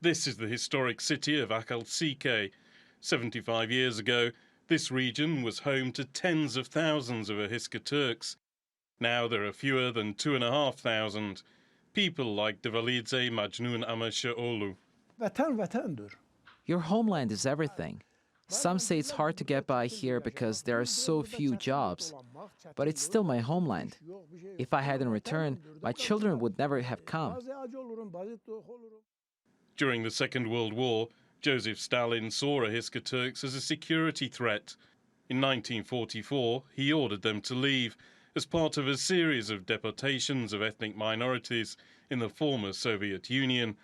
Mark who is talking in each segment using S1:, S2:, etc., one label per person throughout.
S1: This is the historic city of Ahiska. 75 years ago, this region was home to tens of thousands of Ahiska Turks. Now there are fewer than 2,500. People like Devalidze Majnun Amashaolu.
S2: Your homeland is everything. Some say it's hard to get by here because there are so few jobs, but it's still my homeland. If I hadn't returned, my children would never have come.
S1: During the Second World War, Joseph Stalin saw Ahiska Turks as a security threat. In 1944, he ordered them to leave as part of a series of deportations of ethnic minorities in the former Soviet Union.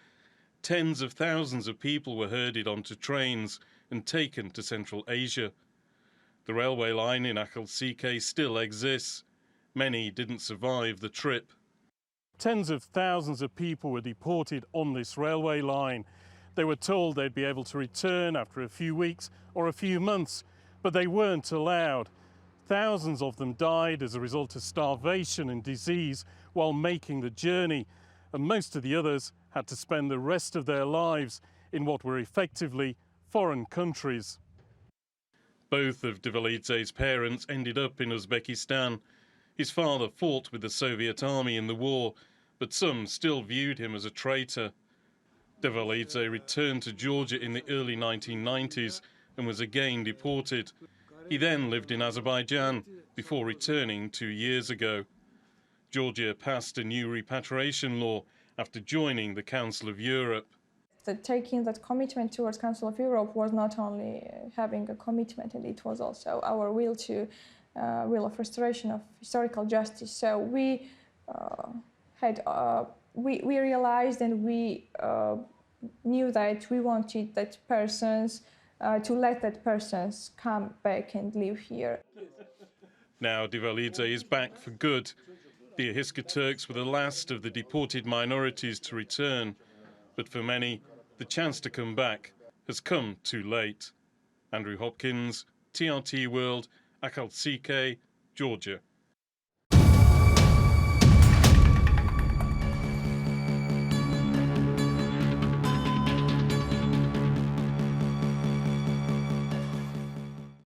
S1: Tens of thousands of people were herded onto trains and taken to Central Asia. The railway line in Ahiska still exists. Many didn't survive the trip. Tens of thousands of people were deported on this railway line. They were told they'd be able to return after a few weeks or a few months, but they weren't allowed. Thousands of them died as a result of starvation and disease while making the journey, and most of the others had to spend the rest of their lives in what were effectively foreign countries. Both of Devalidze's parents ended up in Uzbekistan. His father fought with the Soviet army in the war, but some still viewed him as a traitor. Devalidze returned to Georgia in the early 1990s and was again deported. He then lived in Azerbaijan before returning 2 years ago. Georgia passed a new repatriation law after joining the Council of Europe.
S3: Taking that commitment towards Council of Europe was not only having a commitment, and it was also our will of restoration of historical justice. So we realized and we knew that we wanted that persons to let that persons come back and live here.
S1: Now Devalidze is back for good. The Ahiska Turks were the last of the deported minorities to return, but for many, the chance to come back has come too late. Andrew Hopkins, TRT World, Ahiska, Georgia.